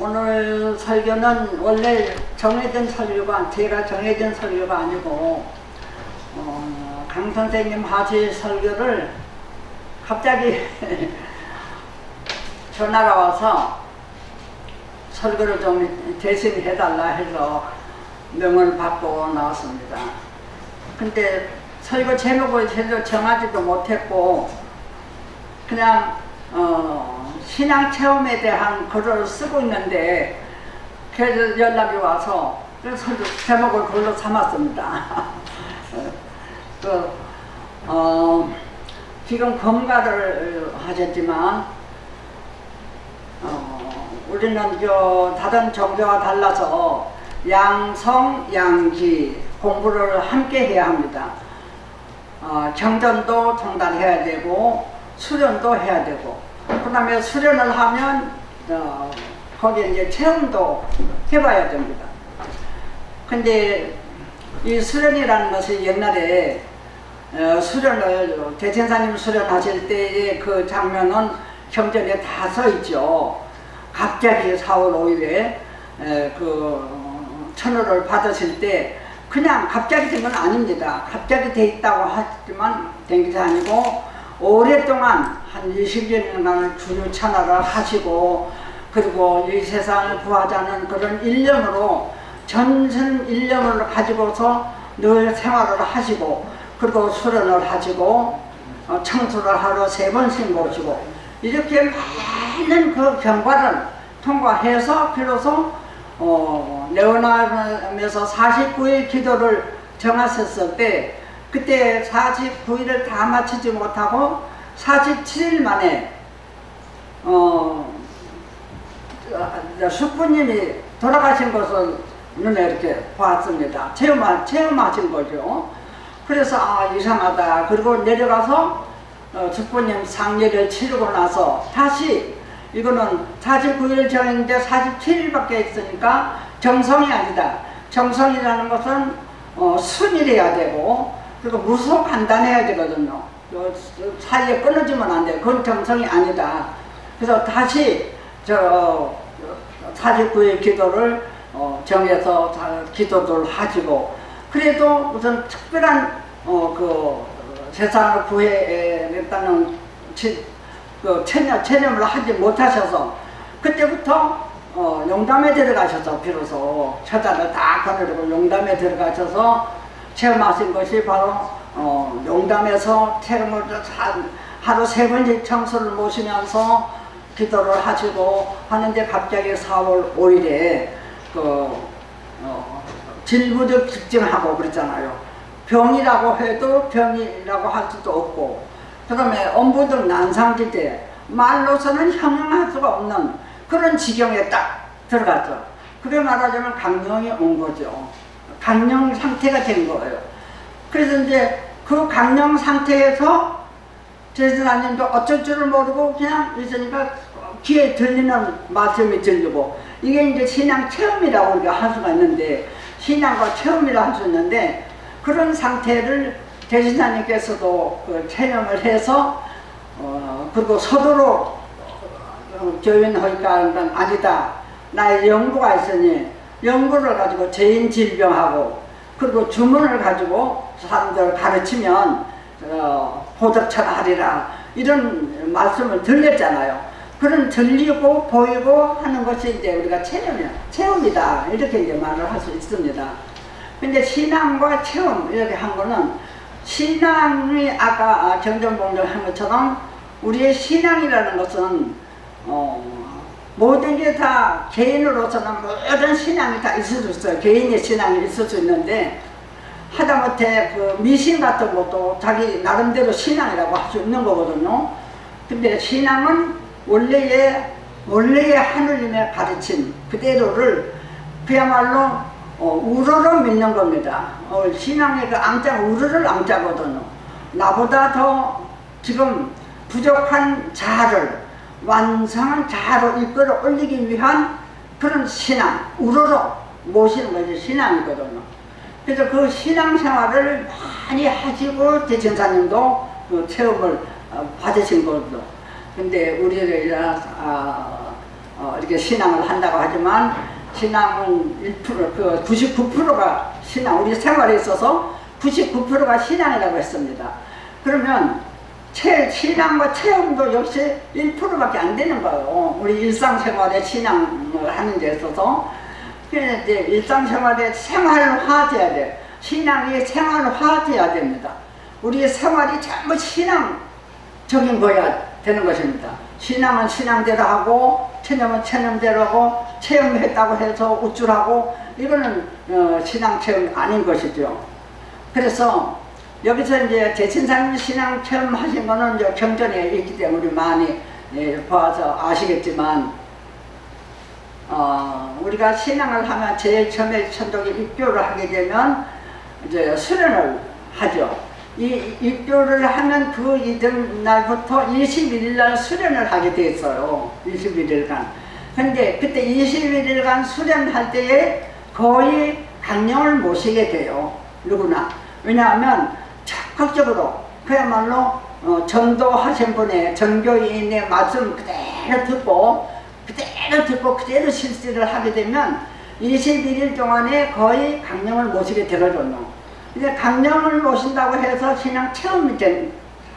오늘 설교는 원래 정해진 설교가, 제가 정해진 설교가 아니고 강 선생님 하실 설교를 갑자기 전화가 와서 설교를 좀 대신 해달라 해서 명을 받고 나왔습니다. 근데 설교 제목을 제대로 정하지도 못했고 그냥 신앙 체험에 대한 글을 쓰고 있는데 그래서 연락이 와서 그래서 제목을 그걸로 삼았습니다. 지금 검가를 하셨지만 우리는 다른 종교와 달라서 양성, 양지 공부를 함께 해야 합니다. 정전도 정달해야 되고 수련도 해야 되고 그 다음에 수련을 하면 거기에 이제 체험도 해봐야 됩니다. 근데 이 수련이라는 것이 옛날에 수련을 대천사님 수련하실 때의 그 장면은 경전에 다 써 있죠. 갑자기 4월 5일에 그 천호를 받으실 때 그냥 갑자기 된 건 아닙니다. 갑자기 돼 있다고 하지만 된 게 아니고 오랫동안 한 20년간 주요 찬화를 하시고 그리고 이 세상을 구하자는 그런 일념으로 전신 일념을 가지고서 늘 생활을 하시고 그리고 수련을 하시고 청소를 하러 3번씩 모시고 이렇게 많은 그 경과를 통과해서 비로소 레오나름에서 49일 기도를 정하셨을 때 그때 49일을 다 마치지 못하고 47일 만에 숙부님이 돌아가신 것을 눈에 이렇게 봤습니다. 체험하신 거죠. 그래서 이상하다. 그리고 내려가서 숙부님 상례를 치르고 나서 다시 이거는 49일 전인데 47일밖에 있으니까 정성이 아니다. 정성이라는 것은 순일해야 되고 그리고 무소간단해야 되거든요. 사이에 끊어지면 안 돼요. 그건 정성이 아니다. 그래서 다시 49일 기도를 정해서 기도를 하시고 그래도 무슨 특별한 그 세상을 구해냈다는 체념을 하지 못하셔서 그때부터 용담에 들어가셔서 비로소 처자를 다 거느리고 용담에 들어가셔서 체험하신 것이 바로 용담에서 체험을 하루 3번씩 청소를 모시면서 기도를 하시고 하는데 갑자기 4월 5일에 질부적 집증하고 그랬잖아요. 병이라고 해도 병이라고 할 수도 없고 그 다음에 엄부등 난상지대 말로서는 형용할 수가 없는 그런 지경에 딱 들어갔죠. 그게 말하자면 강령이 온 거죠. 강령 상태가 된 거예요. 그래서 이제 그 강령 상태에서 제사장님도 어쩔 줄을 모르고 그냥 있으니까 귀에 들리는 말씀이 들리고 이게 이제 신앙 체험이라고 우리가 할 수가 있는데 신앙과 체험이라 할 수 있는데 그런 상태를 대신사님께서도 그 체험을 해서 그리고 서두로 교인하니까 아니다. 나의 연구가 있으니 연구를 가지고 죄인 질병하고 그리고 주문을 가지고 사람들을 가르치면 호적철하리라 이런 말씀을 들렸잖아요. 그런 들리고 보이고 하는 것이 이제 우리가 체험이다 이렇게 이제 말을 할 수 있습니다. 근데 신앙과 체험 이렇게 한 거는 신앙이 아까 정전봉정 한 것처럼 우리의 신앙이라는 것은 모든 게 다 개인으로서는 모든 신앙이 다 있을 수 있어요. 개인의 신앙이 있을 수 있는데 하다못해 그 미신 같은 것도 자기 나름대로 신앙이라고 할 수 있는 거거든요. 근데 신앙은 원래의 하느님의 가르침 그대로를 그야말로 우러러 믿는 겁니다. 신앙의 그 앙자가 우러를 앙자거든요. 나보다 더 지금 부족한 자아를 완성한 자아로 이끌어 올리기 위한 그런 신앙, 우러러 모시는 것이 신앙이거든요. 그래서 그 신앙생활을 많이 하시고 대천사님도 그 체험을 받으신 거죠. 근데 우리가 이렇게 신앙을 한다고 하지만 신앙은 1%, 그 99%가 신앙, 우리 생활에 있어서 99%가 신앙이라고 했습니다. 그러면 신앙과 체험도 역시 1%밖에 안 되는 거예요. 우리 일상생활에 신앙을 하는 데 있어서. 그래서 이제 일상생활에 생활화돼야 돼. 신앙이 생활화돼야 됩니다. 우리의 생활이 전부 신앙적인 거야 되는 것입니다. 신앙은 신앙대로 하고, 체념은 체념대로 하고, 체험했다고 해서 우쭐하고, 이거는 신앙 체험이 아닌 것이죠. 그래서 여기서 이제 대신사님 신앙 체험하신 거는 이제 경전에 있기 때문에 많이 봐서 아시겠지만, 우리가 신앙을 하면 제일 처음에 천독에 입교를 하게 되면 이제 수련을 하죠. 이 입교를 하면 그 이튿날부터 21일 날 수련을 하게 돼 있어요. 21일간. 근데 그때 21일간 수련할 때에 거의 강령을 모시게 돼요. 누구나. 왜냐하면 적극적으로 그야말로 전도하신 분의 전교인의 말씀 그대로 듣고 그대로 실시를 하게 되면 21일 동안에 거의 강령을 모시게 되거든요. 이제 강령을 모신다고 해서 신앙 체험이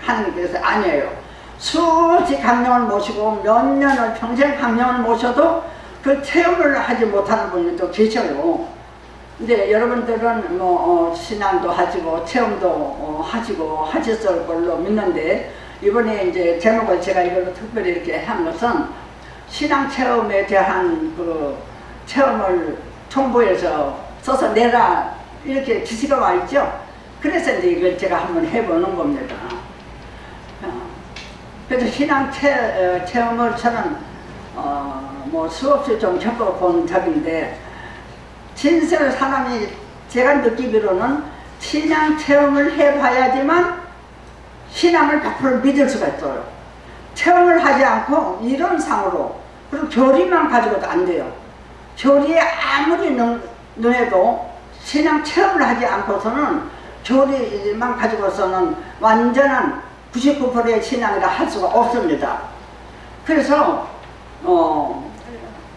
하는 것이 아니에요. 수없이 강령을 모시고 몇 년을 평생 강령을 모셔도 그 체험을 하지 못하는 분이 또 계셔요. 근데 여러분들은 신앙도 하시고 체험도 하셨을 걸로 믿는데, 이번에 이제 제목을 제가 이걸로 특별히 이렇게 한 것은 신앙 체험에 대한 그 체험을 총부에서 써서 내라 이렇게 지시가 와 있죠. 그래서 이제 이걸 제가 한번 해보는 겁니다. 그래서 신앙 체험을 저는 수없이 좀 겪어본 적인데, 진짜 사람이 제가 느끼기로는 신앙 체험을 해봐야지만 신앙을 100% 믿을 수가 있어요. 체험을 하지 않고 이론상으로, 그리고 교리만 가지고도 안 돼요. 교리에 아무리 능해도 신앙 체험을 하지 않고서는, 교리만 가지고서는 완전한 99%의 신앙이라 할 수가 없습니다. 그래서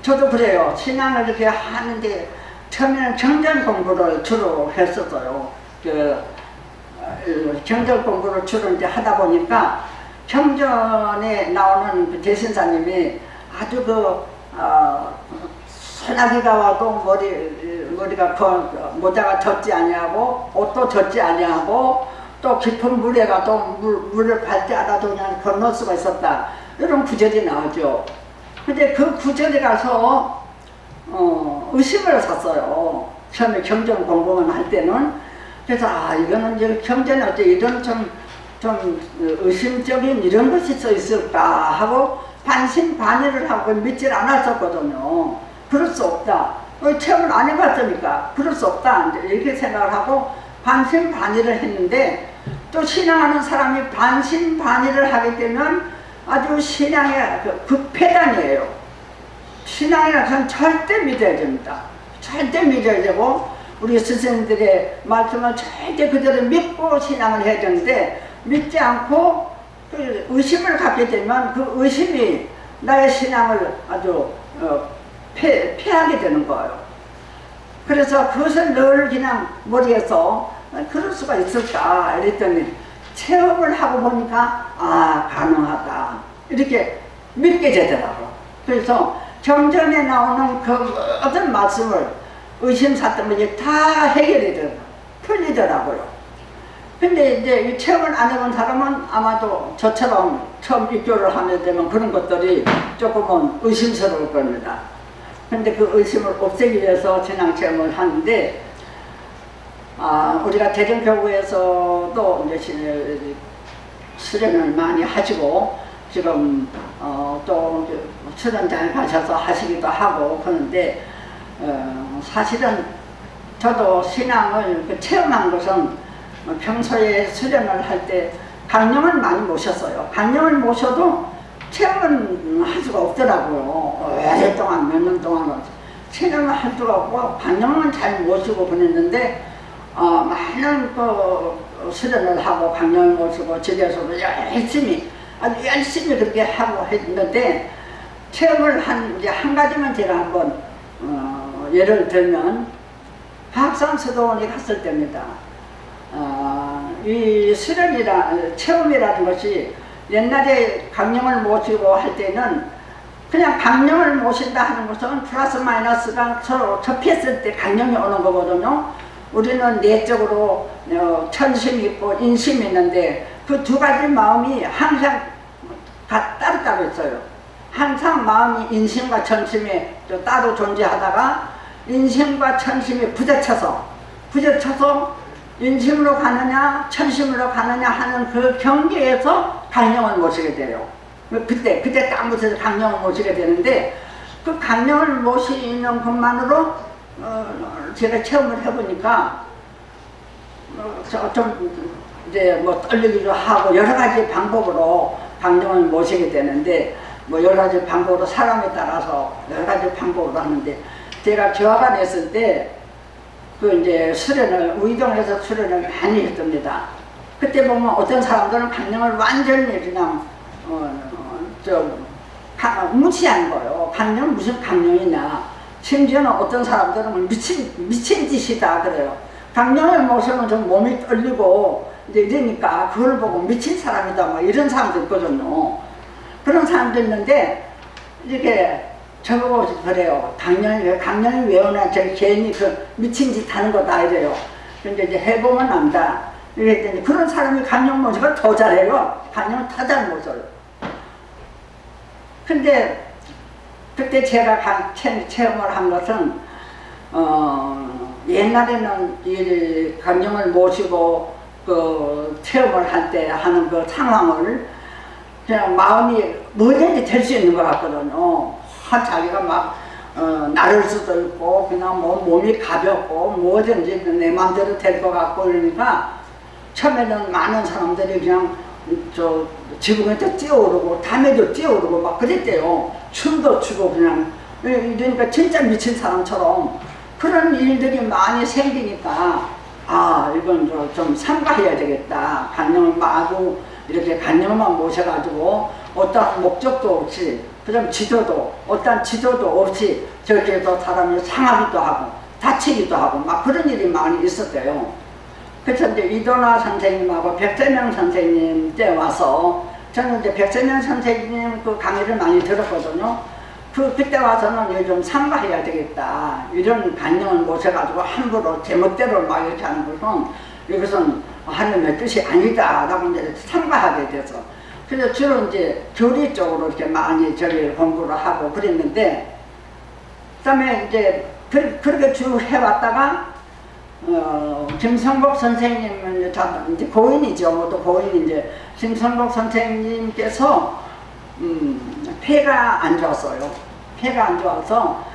저도 그래요. 신앙을 이렇게 하는데 처음에는 경전 공부를 주로 했었어요. 경전 공부를 주로 이제 하다 보니까 경전에 나오는 그 대신사님이 아주 소나기가 와도 머리가 모자가 젖지 아니하고 옷도 젖지 아니하고 또 깊은 물에 가도 물을 밟지 않아도 그냥 건널 수가 있었다, 이런 구절이 나오죠. 근데 그 구절에 가서 의심을 샀어요. 처음에 경전 공부만 할 때는. 그래서 이거는 이제 경전에 어째 이런 좀 의심적인 이런 것이 써 있을까 하고 반신반의를 하고 믿질 않았었거든요. 그럴 수 없다. 체험을 안 해봤으니까 그럴 수 없다, 이렇게 생각을 하고 반신반의를 했는데, 또 신앙하는 사람이 반신반의를 하게 되면 아주 신앙의 극폐단이에요. 신앙이라는 것은 절대 믿어야 됩니다. 절대 믿어야 되고, 우리 스승들의 말씀을 절대 그대로 믿고 신앙을 해야 되는데, 믿지 않고 그 의심을 갖게 되면 그 의심이 나의 신앙을 아주 폐하게 되는 거예요. 그래서 그것을 늘 그냥 머리에서 그럴 수가 있을까 이랬더니 체험을 하고 보니까 가능하다, 이렇게 믿게 되더라고요. 그래서 경전에 나오는 그 모든 말씀을 의심사들이 다 해결이 풀리더라고요. 근데 이제 이 체험을 안 해본 사람은 아마도 저처럼 처음 입교를 하게 되면 그런 것들이 조금은 의심스러울 겁니다. 근데 그 의심을 없애기 위해서 신앙 체험을 하는데, 우리가 대전교구에서도 이제 수련을 많이 하시고, 지금 또 수련장에 가셔서 하시기도 하고 그러는데, 사실은 저도 신앙을 체험한 것은 평소에 수련을 할 때 강령을 많이 모셨어요. 강령을 모셔도 체험은 할 수가 없더라고요. 오랫동안 몇 년 동안은 체험을 할 수가 없고 강령은 잘 모시고 보냈는데, 많은 수련을 하고 강령을 모시고 집에서도 열심히 아주 열심히 그렇게 하고 했는데, 체험을 이제 한 가지만 제가 한번 예를 들면 박산수도원에 갔을 때입니다. 이 체험이라는 것이 옛날에 강령을 모시고 할 때는 그냥 강령을 모신다 하는 것은 플러스 마이너스가 서로 접했을 때 강령이 오는 거거든요. 우리는 내적으로 천심이 있고 인심이 있는데 그 두 가지 마음이 항상 따로따로 있어요. 항상 마음이 인심과 천심이 따로 존재하다가 인심과 천심이 부딪혀서 인심으로 가느냐 천심으로 가느냐 하는 그 경계에서 강령을 모시게 돼요. 그때 딱 모셔서 강령을 모시게 되는데 그 강령을 모시는 것만으로 제가 체험을 해보니까 좀 이제 뭐 떨리기도 하고 여러 가지 방법으로 강령을 모시게 되는데 뭐 여러 가지 방법으로 사람에 따라서 여러 가지 방법으로 하는데 제가 교화관 했을 때 그 이제 우이동에서 수련을 많이 했습니다. 그때 보면 어떤 사람들은 강령을 완전히 그냥 무시한 거예요. 강령 무슨 강령이냐. 심지어는 어떤 사람들은 미친 짓이다 그래요. 강령을 모시면 좀 몸이 떨리고 이제 이러니까 그걸 보고 미친 사람이다 뭐 이런 사람도 있거든요. 그런 사람도 있는데 이렇게 저보고 그래요. 강령이 왜 오나 저 괜히 그 미친 짓 하는 거다 이래요. 근데 이제 해보면 안다. 이랬더니 그런 사람이 강령 모시고 더 잘해요. 강령은 다 잘 모셔요. 근데 그때 제가 체험을 한 것은 옛날에는 이 강령을 모시고 그 체험을 할 때 하는 그 상황을 그냥 마음이 뭐든지 될 수 있는 것 같거든요. 자기가 막 나를 수도 있고 그냥 뭐 몸이 가볍고 뭐든지 내 마음대로 될 것 같고 그러니까 처음에는 많은 사람들이 그냥 지붕에도 뛰어오르고 담에도 뛰어오르고 막 그랬대요. 춤도 추고 그냥 이러니까 진짜 미친 사람처럼 그런 일들이 많이 생기니까 이건 좀 삼가해야 되겠다. 강령을 마구 이렇게 강령만 모셔가지고 어떤 목적도 없이 그럼 어떤 지도도 없이 저기에서 사람이 상하기도 하고 다치기도 하고 막 그런 일이 많이 있었대요. 그래서 이제 이도나 선생님하고 백세명 선생님 때 와서 저는 이제 백세명 선생님 그 강의를 많이 들었거든요. 그때 와서는 요즘 삼가해야 되겠다. 이런 강령을 모셔가지고 함부로 제멋대로 막 이렇게 하는 것은 이것은 하나님의 뜻이 아니다. 라고 이제 삼가하게 돼서. 그래서 주로 이제 교리 쪽으로 이렇게 많이 저기 공부를 하고 그랬는데, 그 다음에 이제 그렇게 쭉 해왔다가, 김성복 선생님은 이제 고인이죠. 모두 고인 이제 김성복 선생님께서 폐가 안 좋았어요. 폐가 안 좋아서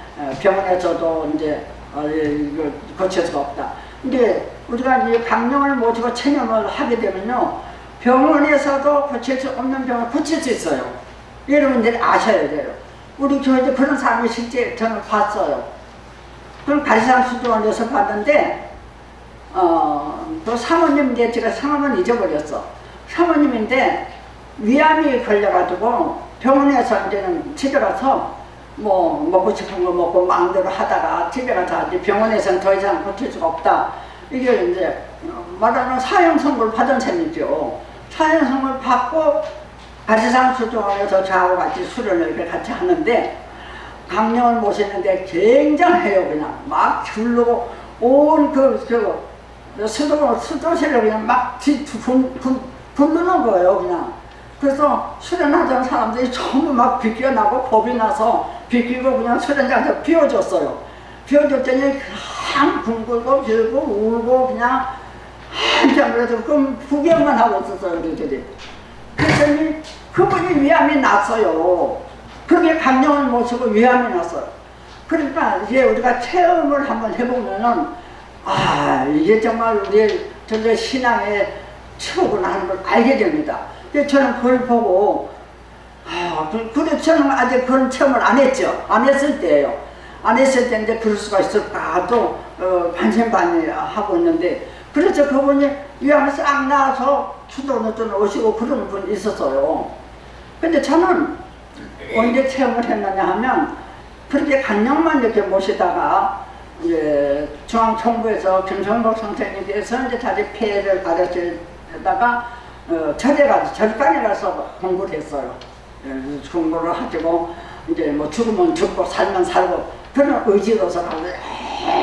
병원에서도 이제 이거 고칠 수가 없다. 근데 우리가 이제 강령을 모시고 체념을 하게 되면요, 병원에서도 고칠 수 없는 병을 고칠 수 있어요. 여러분들이 아셔야 돼요. 우리 교회도 그런 사람이 실제 저는 봤어요. 그럼 가리산 수도원에서 봤는데, 또 사모님인데 제가 성함은 잊어버렸어. 사모님인데 위암이 걸려가지고 병원에서 이제는 집에 가서 뭐 먹고 싶은 거 먹고 마음대로 하다가 집에 가서 이제 병원에서는 더 이상 고칠 수가 없다. 이게 이제 말하는 사형 선고를 받은 셈이죠. 사형 선고를 받고 가시산 수조원에서 저하고 같이 수련을 이렇게 같이 하는데 강령을 모시는데 굉장해요. 그냥 막 줄르고 온 수도실을 그냥 막 부르는 거예요. 그냥. 그래서 수련하던 사람들이 전부 막 비껴나고 겁이 나서 비끼고 그냥 수련장에서 비워줬어요. 비워줬더니 한 굶고 빌고 울고 그냥 한참 그래서 그럼 구경만 하고 있었어요. 그랬더니 그분이 위암이 났어요. 그게 강령을 모시고 위암이 났어요. 그러니까 이제 우리가 체험을 한번 해보면은 이게 정말 우리의 신앙의 최고구나 하는 걸 알게 됩니다. 그래서 저는 그걸 보고 그래서 저는 아직 그런 체험을 안 했죠. 안 했을 때예요. 안 했을 때인데 그럴 수가 있을까 또 반신반의하고 있는데 그래서 그분이 위암이 싹 나와서 수도원에 오시고 그런 분이 있었어요. 근데 저는 언제 체험을 했느냐 하면 그렇게 간영만 이렇게 모시다가 이제 중앙총부에서 김성복 선생님께서 이제 자기 폐를 가르치다가 절간에 가서 공부를 했어요. 공부를 하시고 이제 뭐 죽으면 죽고 살면 살고 그런 의지로서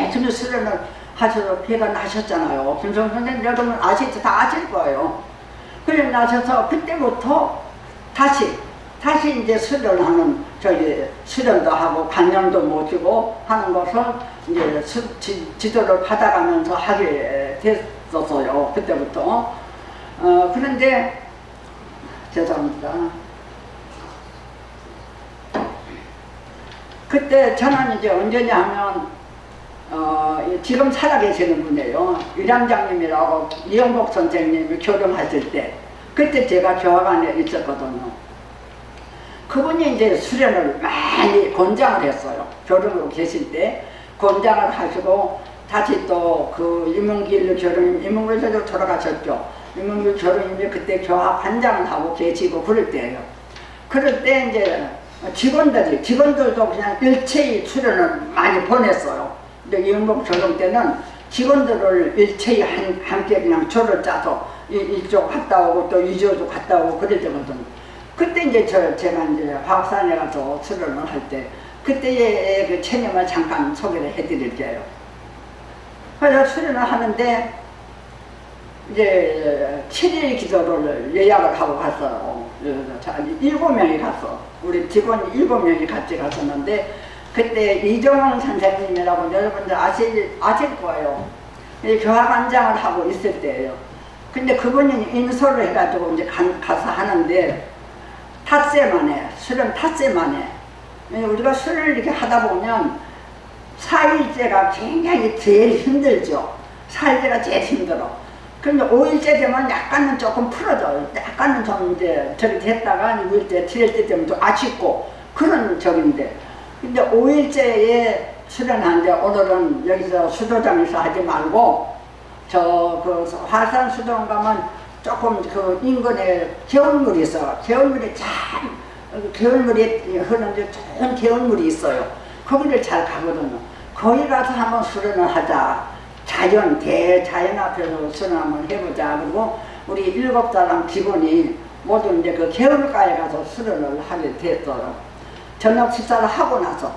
열심히 수련을 하셔서 폐가 나셨잖아요. 김성복 선생님 여러분 아시죠? 다 아실 거예요. 그래 나셔서 그때부터 다시 이제 수련하는 수련도 하고 강연도 모시고 하는 것을 이제 지도를 받아가면서 하게 됐었어요. 그때부터. 그런데 죄송합니다. 그때 저는 이제 언제냐 하면 지금 살아계시는 분이에요. 위량장님이라고 이영복 선생님이 교령하실 때 그때 제가 교화관에 있었거든요. 그분이 이제 수련을 많이 권장을 했어요. 교령으로 계실 때 권장을 하시고 다시 또 그 이문길 교령님, 이문길 교령 돌아가셨죠. 이문길 교령님이 그때 교화관장을 하고 계시고 그럴 때예요. 그럴 때 이제 직원들도 그냥 일체의 수련을 많이 보냈어요. 근데 이문복 교령 때는 직원들을 일체의 함께 그냥 조를 짜서 이쪽 갔다 오고 또 이쪽도 갔다 오고 그럴 때거든요. 그때 이제 제가 이제 화학산에 가서 수련을 할 때 그때의 그 체념을 잠깐 소개를 해드릴게요. 그래서 수련을 하는데 이제 7일 기도를 예약을 하고 갔어요. 7명이 갔어. 우리 직원이 7명이 같이 갔었는데 그때 이정원 선생님이라고 여러분들 아실 거예요. 교화관장을 하고 있을 때예요. 근데 그분이 인솔을 해가지고 이제 가서 하는데 수련 탓세 만에 우리가 수련을 이렇게 하다 보면 4일째가 굉장히 제일 힘들죠. 4일째가 제일 힘들어. 그런데 5일째 되면 약간은 조금 풀어져요. 약간은 좀 이제 저기 됐다가 6일째, 7일째 되면 좀 아쉽고 그런 적인데 근데 5일째에 수련하는데 오늘은 여기서 수도장에서 하지 말고 그 화산 수도원 가면 조금 그 인근에 개울물이 있어. 개울물이 개울물이 흐르는데 좋은 개울물이 있어요. 거기를 잘 가거든요. 거기 가서 한번 수련을 하자. 대자연 앞에서 수련 한번 해보자. 그리고 우리 7사람 직원이 모두 이제 그 개울가에 가서 수련을 하게 됐어요. 저녁 식사를 하고 나서,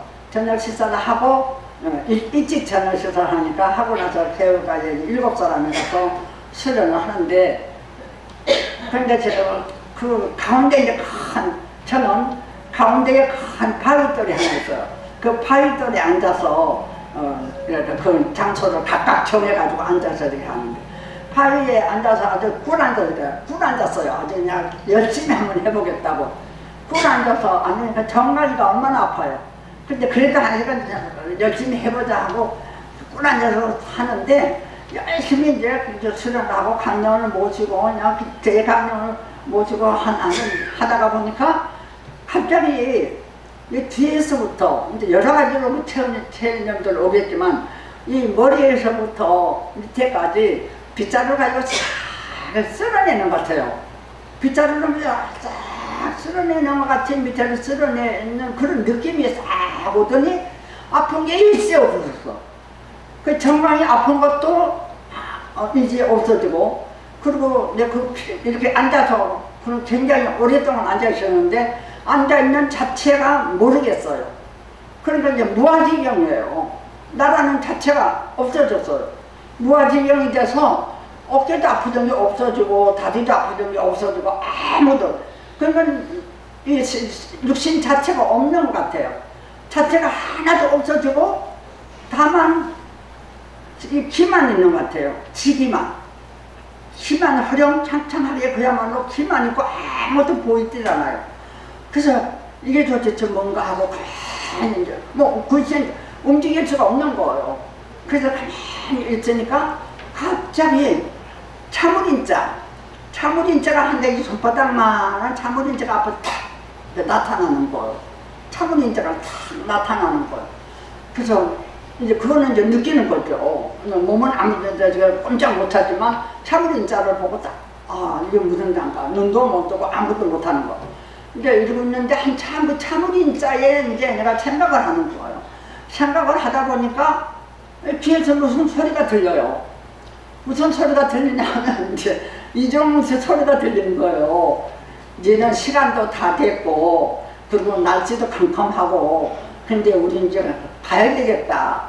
일찍 저녁 식사를 하니까 하고 나서 개울가에 7사람이 가서 수련을 하는데 그런데 제가 그 가운데 이제 저는 가운데에 큰 바위돌이 하나 있어요. 그 바위돌에 앉아서 그 장소를 각각 정해가지고 앉아서 이렇게 하는데 바위에 앉아서 아주 꿀 앉았어요. 아주 그냥 열심히 한번 해보겠다고 꿀 앉아서 앉으니까 정강이가 얼마나 아파요. 근데 그래도 하니까 열심히 해보자 하고 꿀 앉아서 하는데 열심히 이제 수련을 하고 강령을 모시고 그냥 대강령을 모시고 하다가 보니까 갑자기 이 뒤에서부터 이제 여러 가지로 체험들 오겠지만 이 머리에서부터 밑에까지 빗자루 가지고 싹 쓸어내는 것 같아요. 빗자루를 싹 쓸어내는 것 같이 밑에를 쓸어내는 그런 느낌이 싹 오더니 아픈 게 일세 없어졌어. 그 정강이 아픈 것도 이제 없어지고 그리고 이렇게 앉아서 굉장히 오랫동안 앉아 있었는데 앉아있는 자체가 모르겠어요. 그러니까 이제 무아지경이에요. 나라는 자체가 없어졌어요. 무아지경이 돼서 어깨도 아프던 게 없어지고 다리도 아프던 게 없어지고 아무도 그러니까 이 육신 자체가 없는 것 같아요. 자체가 하나도 없어지고 다만 이 기만 있는 것 같아요. 지기만 허령창창하게 그야말로 기만 있고 아무것도 보이질 않아요. 그래서 이게 도대체 뭔가 하고 가만히 이제 글쎄 움직일 수가 없는 거예요. 그래서 가만히 있으니까 갑자기 차무린자가 한데 이 손바닥만한 차무린자가 앞에 탁 나타나는 거예요. 차무린자가 탁 나타나는 거예요. 그래서 이제 그거는 이제 느끼는 거죠. 몸은 아무도 제가 꼼짝 못하지만 차무린자를 보고 딱 이게 무슨 단가 눈도 못 뜨고 아무것도 못하는 거. 이제 이러고 있는데 한참 그 참을인자에 이제 내가 생각을 하는 거예요. 생각을 하다 보니까 뒤에서 무슨 소리가 들려요. 무슨 소리가 들리냐면 이제 이종수 소리가 들리는 거예요. 이제는 시간도 다 됐고 그리고 날씨도 캄캄하고 근데 우리 이제 가야 되겠다.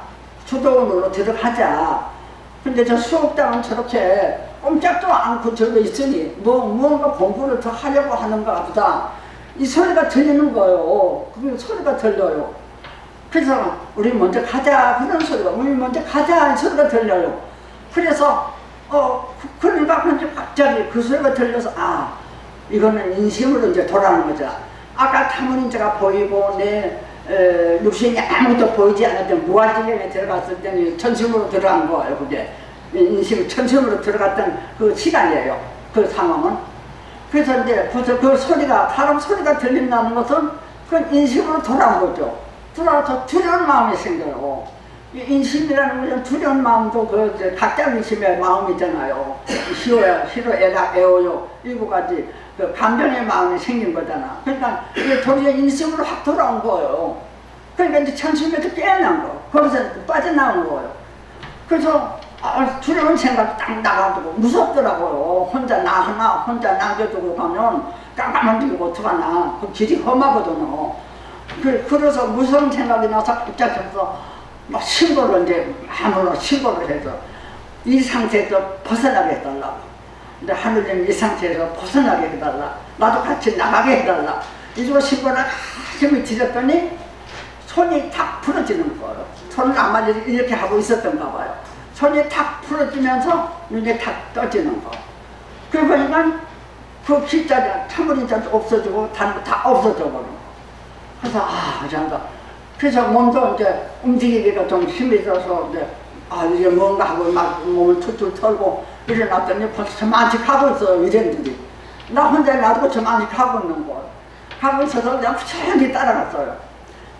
수도원으로 들어가자. 근데 저 수업장은 저렇게 꼼짝도 않고 저기 있으니 무언가 공부를 더 하려고 하는가 보다. 이 소리가 들리는 거예요. 그 소리가 들려요. 그래서 우리 먼저 가자 그런 소리가 우리 먼저 가자 이 소리가 들려요. 그래서 그러니까 갑자기 그 소리가 들려서 아 이거는 인심으로 이제 돌아오는 거죠. 아까 타문인자가 보이고 내 육신이 아무것도 보이지 않을 때 무아지경에 들어갔을 때는 천심으로 들어간 거예요. 그게 인심 천심으로 들어갔던 그 시간이에요. 그 상황은. 그래서 이제 그 소리가 사람 소리가 들린다는 것은 그 인심으로 돌아온 거죠. 돌아와서 두려운 마음이 생겨요. 이 인심이라는 것은 두려운 마음도 그 각자 인심의 마음이잖아요. 싫어, 애라, 애워요. 일곱 가지 그 감정의 마음이 생긴 거잖아. 그러니까 이게 도리어 인심으로 확 돌아온 거예요. 그러니까 이제 천심에서 깨어난 거. 거기서 빠져나온 거예요. 그래서 두려운 생각이 딱 나가지고 무섭더라고요. 혼자 나 하나 혼자 남겨두고 가면 깜깜한 데고 어떡하나. 그 길이 험하거든요. 그래서 무서운 생각이 나서 갑자기 해서 막 신고를 이제 마음으로 신고를 해서 이 상태에서 벗어나게 해달라. 근데 하늘님 이 상태에서 벗어나게 해달라. 나도 같이 나가게 해달라. 이쪽으로 신고를 힘을 드렸더니 손이 탁 풀어지는 거예요. 손을 아마 이렇게 하고 있었던가 봐요. 손이 탁 풀어지면서 눈이 탁 떠지는 거. 그러고 보니까 그 길자리 참을인자도 없어지고 다른 거 다 없어져 버리는 거. 그래서 장가. 그래서 몸도 이제 움직이기가 좀 힘이 들어서 이제 이제 뭔가 하고 막 몸을 툴툴 털고 일어났더니 벌써 저만치 가고 있어요. 이랜들이. 나 혼자 놔두고 저만치 가고 있는 거예요. 가고 있어서 내가 부지런히 따라갔어요.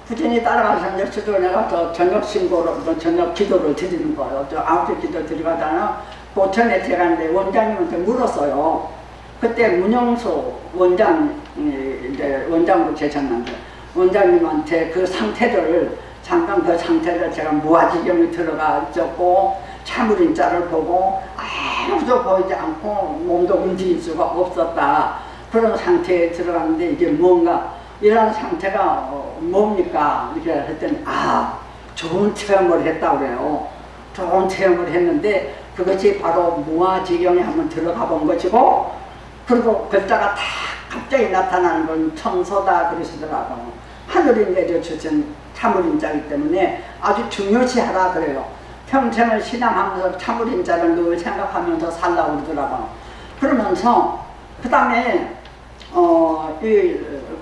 부지런히 따라가서 이제 수도원에 가서 저녁 신고로 저녁 기도를 드리는 거예요. 저 9시 기도 드리거나 고천에 들어갔는데 원장님한테 물었어요. 그때 문영수 원장 이제 원장으로 계셨는데 원장님한테 그 상태를 잠깐 그 상태를 제가 무아지경에 들어가 있었고 참을인자를 보고 아무도 보이지 않고 몸도 움직일 수가 없었다. 그런 상태에 들어갔는데 이게 뭔가 이런 상태가 뭡니까? 이렇게 했더니 좋은 체험을 했다고 그래요. 좋은 체험을 했는데 그것이 바로 무아지경에 한번 들어가 본 것이고 그리고 글자가 다 갑자기 나타나는 건 청소다 그러시더라고요. 하늘이 내려주신 참을인자이기 때문에 아주 중요시하라 그래요. 평생을 신앙하면서 참을인자를 늘 생각하면서 살라고 그러더라고요. 그러면서 그 다음에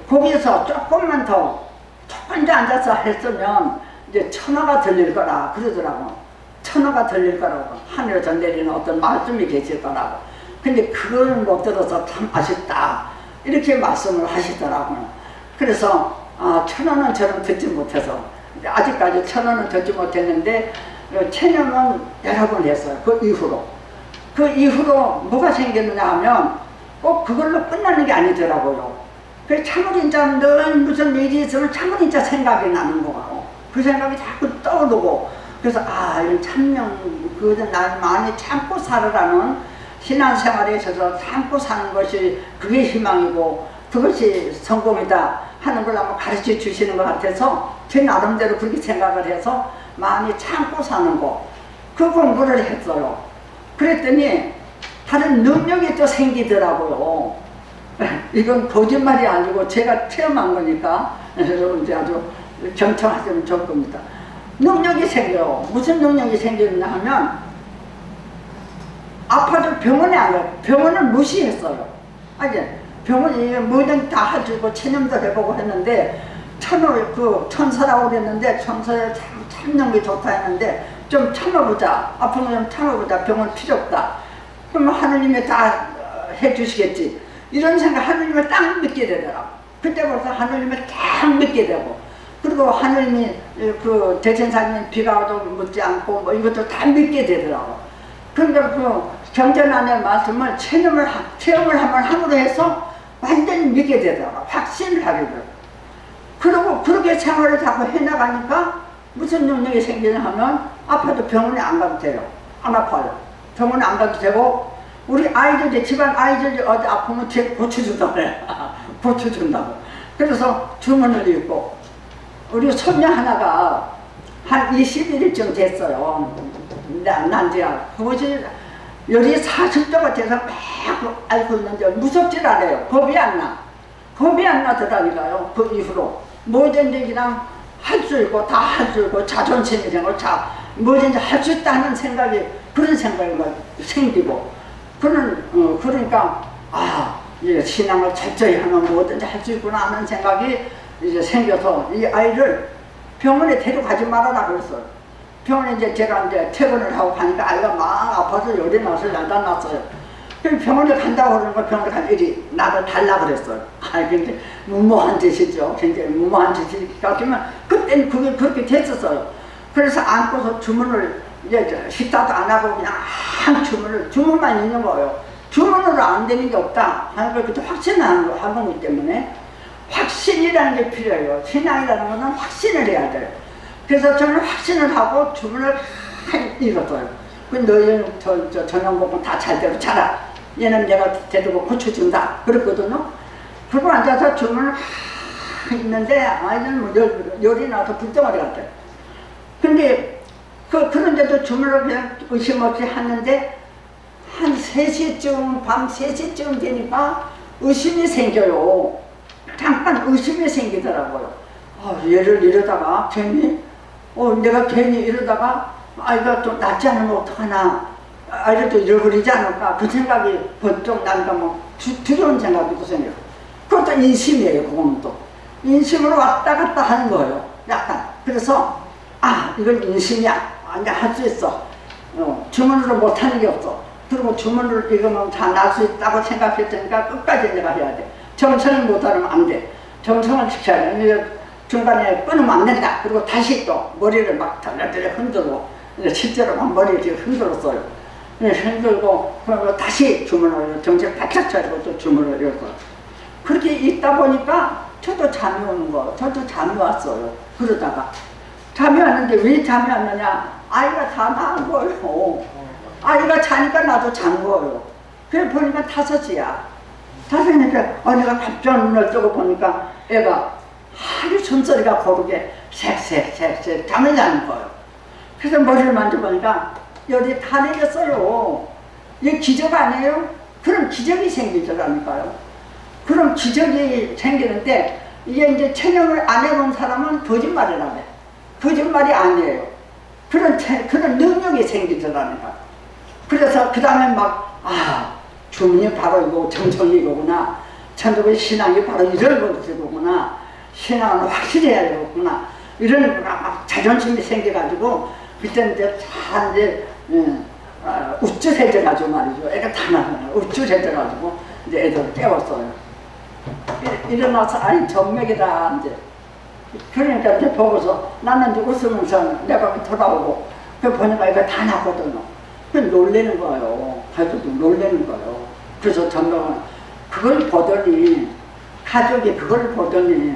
거기서 조금만 더 앉아서 했으면 이제 천하가 들릴 거라 그러더라고요. 천하가 들릴 거라고 하늘에서 내리는 어떤 말씀이 계실 거라고. 근데 그걸 못 들어서 참 아쉽다 이렇게 말씀을 하시더라고요. 그래서 천원은 저는 듣지 못해서 아직까지 천원은 듣지 못했는데 체념은 여러 번 했어요. 그 이후로 뭐가 생겼느냐 하면 꼭 그걸로 끝나는 게 아니더라고요. 그 참을인자는 늘 무슨 일이 있으면 참을인자 생각이 나는 거예요. 그 생각이 자꾸 떠오르고 그래서 이런 참명 그것은 날 많이 참고 살으라는 신앙생활에 있어서 참고 사는 것이 그게 희망이고 그것이 성공이다 하는 걸 한번 가르쳐 주시는 것 같아서 제 나름대로 그렇게 생각을 해서 많이 참고 사는 거 그 공부를 했어요. 그랬더니 다른 능력이 또 생기더라고요. 이건 거짓말이 아니고 제가 체험한 거니까 여러분 이제 아주 경청하시면 좋을 겁니다. 능력이 생겨요. 무슨 능력이 생기느냐 하면 아파도 병원에 안 가요. 병원을 무시했어요. 병원이 뭐든 다 해주고 체념도 해보고 했는데 천사라고 그랬는데 천사에 참는 게 좋다 했는데 좀 참아보자. 아픈 거 좀 참아보자. 병원 필요 없다. 그러면 하느님이 다 해주시겠지. 이런 생각 하느님을 딱 믿게 되더라고. 그때부터 하느님을 딱 믿게 되고 그리고 하느님이 그 대천사님 비가 와도 묻지 않고 뭐 이것도 다 믿게 되더라고. 그러니까 그 경전안의 말씀을 체험을 한번 함으로 해서 완전히 믿게 되더라고. 확신을 하게 되더라고. 그리고 그렇게 생활을 자꾸 해나가니까 무슨 능력이 생기냐 하면 아파도 병원에 안 가도 돼요. 안 아파요. 병원에 안 가도 되고, 우리 아이들이, 집안 아이들이 어디 아프면 뒤에 고쳐준다고 그래. 고쳐준다고. 그래서 주문을 읽고, 우리 손녀 하나가 한 21일쯤 됐어요. 난지야. 그것이 열이 40도가 돼서 막 앓고 있는데 무섭질 않아요. 겁이 안 나. 겁이 안 나더라니까요. 그 이후로. 뭐든지 그냥 할 수 있고, 다 할 수 있고, 자존심이 생기고, 뭐든지 할 수 있다는 생각이, 그런 생각이 생기고, 그러니까, 이제 신앙을 철저히 하면 뭐든지 할 수 있구나 하는 생각이 이제 생겨서 이 아이를 병원에 데려가지 말아라 그랬어요. 병원에 이제 제가 이제 퇴근을 하고 가니까 아이가 막 아파서 열이 나서 야단났어요. 병원에 간다고 그러는 거 병원에 간 일이 나를 달라 그랬어요. 근데 무모한 짓이죠. 굉장히 무모한 짓이 같으면 그때는 그게 그렇게 됐었어요. 그래서 안고서 주문을 이제 식사도 안 하고 그냥 주문만 있는 거예요. 주문으로 안 되는 게 없다 하는 걸 그때 확신하는 거기 때문에 확신이라는 게 필요해요. 신앙이라는 것은 확신을 해야 돼요. 그래서 저는 확신을 하고 주문을 읽었어요. 너희는 저녁 먹고 다 잘 대로 자라. 얘는 내가 데리고 고쳐준다. 그랬거든요. 그러고 앉아서 주문을 있는데 아이는 뭐 열이 나서 불덩어리 같아요. 근데 그런데도 주문을 그냥 의심 없이 하는데 한 3시쯤, 밤 3시쯤 되니까 의심이 생겨요. 잠깐 의심이 생기더라고요. 얘를 이러다가 괜히, 내가 괜히 이러다가 아이가 또 낫지 않으면 어떡하나, 아이를 또 잃어버리지 않을까, 그 생각이 번쩍 나니까 뭐 두려운 생각이 또 생겨요. 그것도 인심이에요. 그건 또 인심으로 왔다 갔다 하는 거예요. 약간. 그래서 이건 인심이야. 이제 할 수 있어. 주문으로 못하는 게 없어. 그리고 주문을 읽으면 다 날 수 있다고 생각했으니까 끝까지 내가 해야 돼. 정성을 못하면 안 돼. 정성을 지켜야 돼. 중간에 끊으면 안 된다. 그리고 다시 또 머리를 막 덜덜덜 흔들고, 실제로 막 머리를 흔들었어요. 흔들고, 그러면 다시 주문을 정신 바짝 차리고 또 주문을 읽고. 그렇게 있다 보니까 저도 잠이 오는 거예요. 저도 잠이 왔어요. 그러다가. 잠이 왔는데 왜 잠이 왔느냐? 아이가 다 나은 거예요. 아이가 자니까 나도 잔 거예요. 그래 보니까 5시야. 5시니까 내가 갑자기 눈을 뜨고 보니까 애가 하루 숨소리가 고르게 색색색색 잠이 자는 거예요. 그래서 머리를 만져보니까 열이 다 내렸어요. 이게 기적 아니에요? 그럼 기적이 생기더라니까요. 그럼 기적이 생기는데 이게 이제 체념을 안 해본 사람은 거짓말이라며. 거짓말이 아니에요. 그런 능력이 생기더라니까. 그래서 그 다음에 막 주문이 바로 이거 정성이 이거구나. 천주교의 신앙이 바로 이런 것이구나. 신앙은 확실히 해야 되겠구나. 이런 막 자존심이 생겨가지고 그때 이제 다 이제 우쭐해져가지고 말이죠. 애가 다 나와요. 우쭐해져가지고 이제 애들을 깨웠어요. 일어나서 정맥이다 이제. 그러니까 이제 보고서 나는 이제 웃으면서 내가 돌아오고 그 보니까 애가 다 나거든요. 그 놀래는 거예요. 가족도 놀래는 거예요. 그래서 전명은 그걸 보더니 가족이 그걸 보더니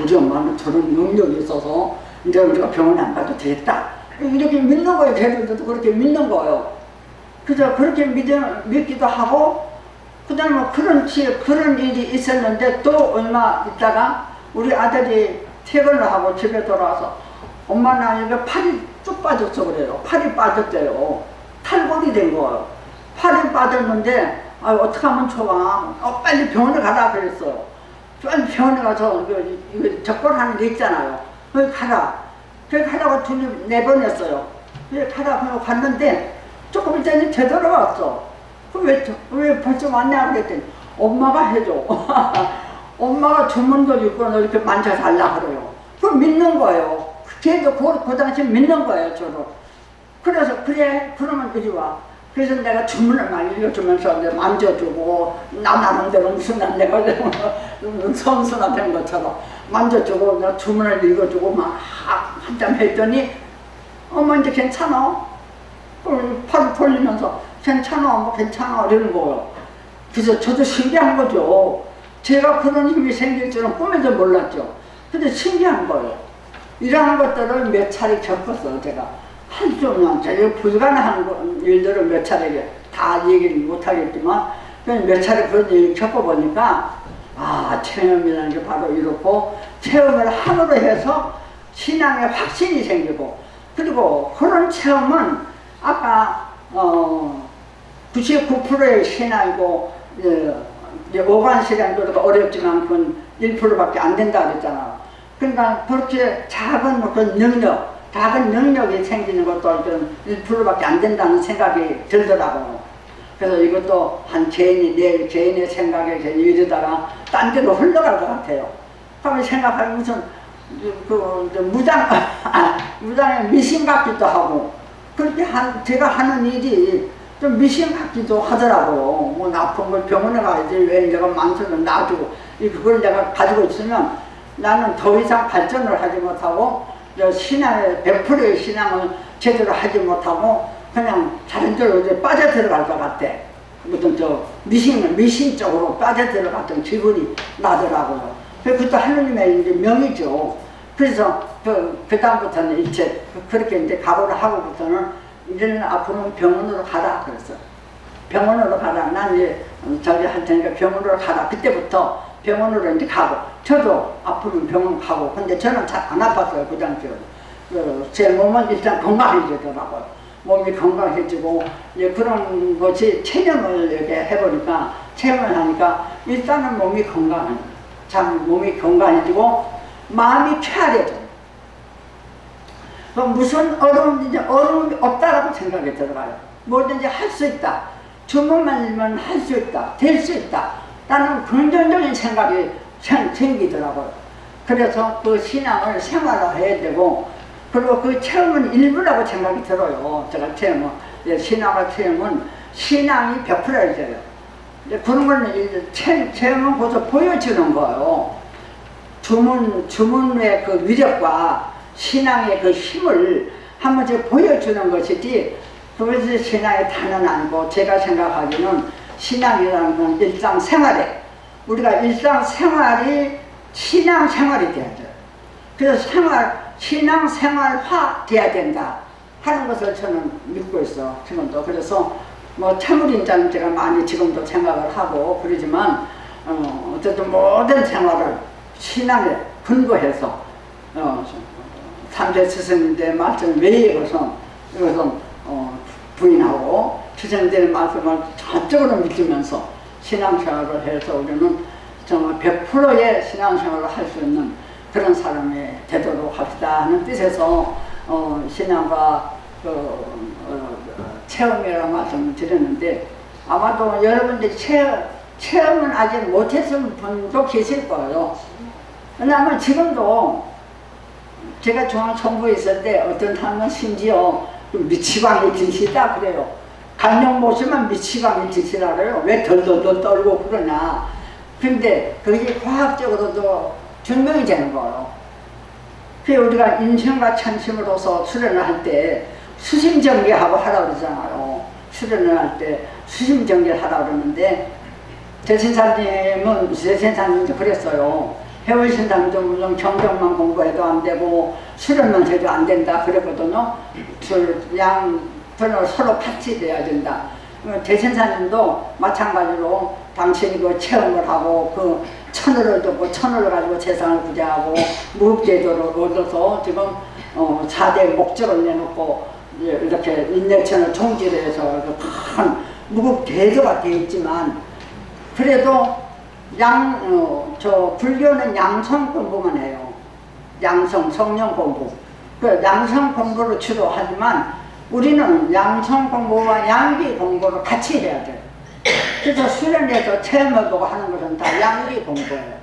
우리 엄마는 저런 능력이 있어서 이제 우리가 병원에 안 가도 되겠다. 이렇게 믿는 거예요. 걔들도 그렇게 믿는 거예요. 그래서 그렇게 믿기도 하고 그다음에 그런 일이 있었는데 또 얼마 있다가 우리 아들이 퇴근을 하고 집에 돌아와서 엄마 나 이거 팔이 쭉 빠졌어 그래요. 팔이 빠졌대요. 탈골이 된 거예요. 팔이 빠졌는데 어떻게 하면 좋아? 빨리 병원에 가라 그랬어요. 빨리 병원에 가서 이거 적골하는 게 있잖아요. 거기 가라. 거기 가라고 4번 했어요. 그래 가라 하고 갔는데 조금 있더니 되돌아왔어. 그럼 왜 벌써 왔냐 그랬더니 엄마가 해줘. 엄마가 주문도 읽고 이렇게 만져달라 그래요. 그럼 믿는 거예요. 걔도 그 당시 믿는 거예요, 저를. 그래서 그래 그러면 이리 와. 그래서 내가 주문을 많이 읽어주면서 이제 만져주고 나 나름대로 무슨 내가 선수나 된 것처럼 만져주고 내가 주문을 읽어주고 막 한참 했더니 엄마 이제 괜찮아? 팔을 돌리면서 괜찮아 뭐 괜찮아 이러는 거예요. 그래서 저도 신기한 거죠. 제가 그런 힘이 생길 줄은 꿈에도 몰랐죠. 근데 신기한 거예요. 이러한 것들을 몇 차례 겪었어요. 제가 한 수년, 제가 불가능한 일들을 몇 차례 다 얘기를 못하겠지만 몇 차례 그런 일을 겪어보니까 아, 체험이라는 게 바로 이렇고, 체험을 함으로 해서 신앙의 확신이 생기고, 그리고 그런 체험은 아까 99%의 신앙이고 오관실행도 어렵지만 그건 1%밖에 안 된다 그랬잖아요. 그러니까 그렇게 작은 그런 능력, 작은 능력이 생기는 것도 1%밖에 안 된다는 생각이 들더라고요. 그래서 이것도 한 개인이, 개인의 생각에 이러다가 딴 데로 흘러갈 것 같아요. 그러면 생각하면 무슨, 무당의 미신 같기도 하고, 그렇게 제가 하는 일이 좀 미신 같기도 하더라고요. 뭐 나쁜 걸 병원에 가야지, 왜 내가 만성을 놔두고, 그걸 내가 가지고 있으면 나는 더 이상 발전을 하지 못하고, 신앙의 100%의 신앙을 제대로 하지 못하고, 그냥 다른 데로 빠져들어갈 것 같아. 무슨 미신 쪽으로 빠져들어갔던 기분이 나더라고요. 그것도 하느님의 이제 명이죠. 그래서 그 다음부터는 이제 그렇게 이제 각오를 하고부터는 이제는 앞으로는 병원으로 가라 그랬어. 병원으로 가라. 난 이제 저기 할 테니까 병원으로 가라. 그때부터 병원으로 이제 가고, 저도 앞으로는 병원 가고. 근데 저는 잘 안 아팠어요. 그 당시에. 제 몸은 일단 건강해지더라고요. 몸이 건강해지고, 이제 그런 것이 체념을 이렇게 해보니까, 체험을 하니까 일단은 몸이 건강해. 참 몸이 건강해지고 마음이 쾌활해져요. 무슨 어려움이 없다라고 생각이 들어가요. 뭐든지 할 수 있다. 주문만 일면 할 수 있다. 될 수 있다. 라는 긍정적인 생각이 생기더라고요. 그래서 그 신앙을 생활화해야 되고, 그리고 그 체험은 일부라고 생각이 들어요. 제가 체험은, 신앙과 체험은 신앙이 100%야 돼요. 그런 건 체험은 거기서 보여주는 거예요. 주문의 그 위력과 신앙의 그 힘을 한 번씩 보여주는 것이지, 그것이 신앙의 단은 아니고, 제가 생각하기는 신앙이라는 건 일상생활에, 우리가 일상생활이 신앙생활이 돼야 돼요. 그래서 신앙생활화 돼야 된다 하는 것을 저는 믿고 있어, 지금도. 그래서 뭐 참을인자는 제가 많이 지금도 생각을 하고 그러지만, 어쨌든 모든 생활을 신앙에 근거해서, 3대 스승님들의 말씀 외에 이것은 부인하고 스승님들의 말씀을 전적으로 믿으면서 신앙생활을 해서 우리는 정말 100%의 신앙생활을 할 수 있는 그런 사람이 되도록 합시다 하는 뜻에서 신앙과 체험이라는 말씀을 드렸는데, 아마도 여러분들이 체험은 아직 못했을 분도 계실 거예요. 왜냐하면 지금도 제가 중앙정부에 있을 때 어떤 사람은 심지어 미치광이 드시다 그래요. 강령 모시면 미치광이 드시라 그래요. 왜 덜덜덜 떨고 그러냐. 근데 그게 과학적으로도 증명이 되는 거예요. 그래서 우리가 인생과 천심으로서 수련을 할 때 수심정리하고 하라고 그러잖아요. 수련을 할 때 수심정리를 하라고 그러는데, 대신사님도 그랬어요. 해월신사님도 물론 경전만 공부해도 안 되고 수련만 해도 안 된다 그랬거든요. 양편을 서로 같이 돼야 된다. 대신사님도 마찬가지로 당신이 그 체험을 하고 그 천을 듣고 천을 가지고 세상을 구제하고 무급제도를 얻어서 지금 4대 목적을 내놓고 이렇게 인내천을 총지를 해서 큰 무급제도가 되어 있지만, 그래도 불교는 양성 공부만 해요. 양성, 성령 공부. 그 양성 공부를 주로 하지만 우리는 양성 공부와 양기 공부를 같이 해야 돼요. 그래서 수련해서 체험해보고 하는 것은 다 양기 공부예요.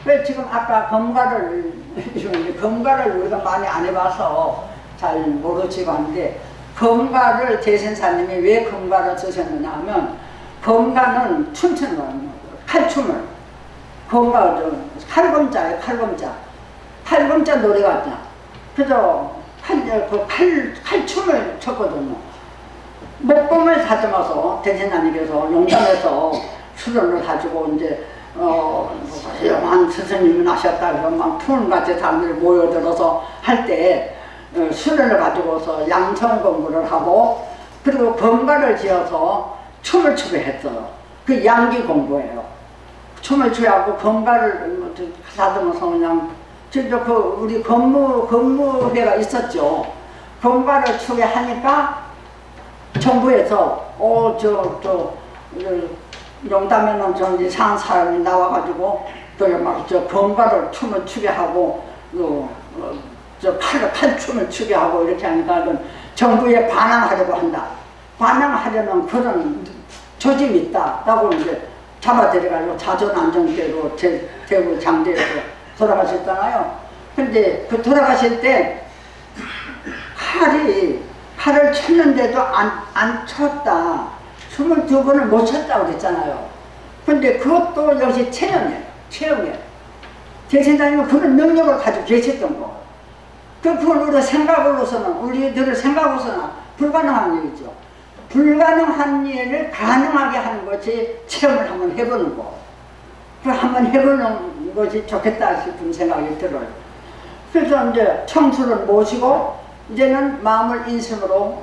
왜 지금 아까 검가를 우리가 많이 안 해봐서 잘 모르지고 하는데, 검가를 대신사님이 왜 검가를 쓰셨느냐 하면, 검가는 춤추는 거예요. 칼춤을. 검가, 칼검자예요, 칼검자. 칼검자 노래가 있잖아. 그래서 칼춤을 췄거든요. 목공을 다듬어서 대신사님께서 용담에서 수련을 가지고 이제 영한 스승님이 나셨다 그래서 막 푸른같이 사람들이 모여들어서 할 때 수련을 가지고서 양성 공부를 하고 그리고 번가를 지어서 춤을 추게 했어요. 그 양기 공부예요. 춤을 추하고 번가를 가다듬어서 그냥 진짜 그 우리 건무회가 있었죠. 번가를 추게 하니까 정부에서 영담에는 좀 이상한 사람이 나와가지고 저 번가를 춤을 추게 하고 칼춤을 추게 하고 이렇게 하니까 정부에 반항하려고 한다. 반항하려는 그런 조짐이 있다라고 이제 잡아들여가지고 자존안정죄로 대구 장제에서 돌아가셨잖아요. 근데 그 돌아가실 때 칼을 쳤는데도 안 쳤다. 22번을 못 쳤다고 그랬잖아요. 근데 그것도 역시 체험이에요. 대신장님은 그런 능력을 가지고 계셨던 거. 그걸 우리들의 생각으로서는 불가능한 일이죠. 불가능한 일을 가능하게 하는 것이 체험을 한번 해보는 거. 한번 해보는 것이 좋겠다 싶은 생각이 들어요. 그래서 이제 청수를 모시고 이제는 마음을 인심으로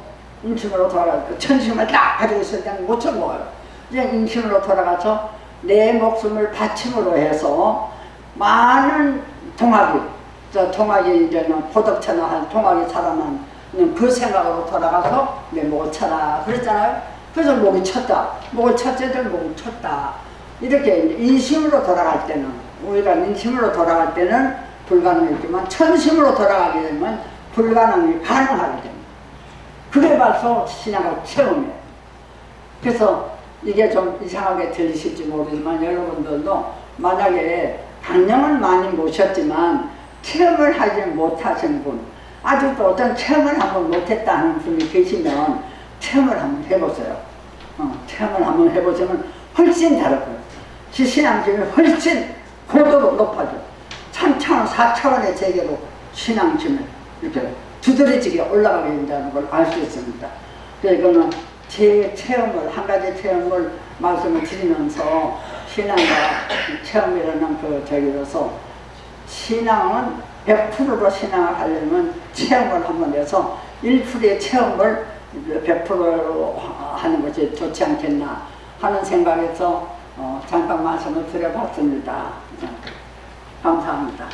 돌아가서 천심을 딱 가지고 있을 때는 못 쳐먹어요. 이제 인심으로 돌아가서 내 목숨을 바침으로 해서 많은 동학이 이제는 포덕처럼 한 동학이 살아나는 그 생각으로 돌아가서 내 목을 쳐라 그랬잖아요. 그래서 목이 쳤다. 목을 쳤지들 목이 쳤다. 이렇게 인심으로 돌아갈 때는 우리가 인심으로 돌아갈 때는 불가능했지만 천심으로 돌아가게 되면 불가능이 가능하게 됩니다. 그게 바로 신앙의 체험이에요. 그래서 이게 좀 이상하게 들리실지 모르지만 여러분들도 만약에 강령은 많이 모셨지만 체험을 하지 못하신 분, 아직도 어떤 체험을 한번 못했다는 분이 계시면 체험을 한번 해보세요. 체험을 한번 해보시면 훨씬 다를 거예요. 신앙심이 훨씬 고도로 높아져. 3차원, 4차원의 세계로 신앙심을 이렇게 두드러지게 올라가게 된다는 걸 알 수 있습니다. 그래서 이거는 제 체험을, 한 가지 체험을 말씀을 드리면서 신앙과 체험이라는 저기로서 신앙은 100%로 신앙을 하려면 체험을 한번 해서 1%의 체험을 100%로 하는 것이 좋지 않겠나 하는 생각에서 잠깐 말씀을 드려봤습니다. 감사합니다.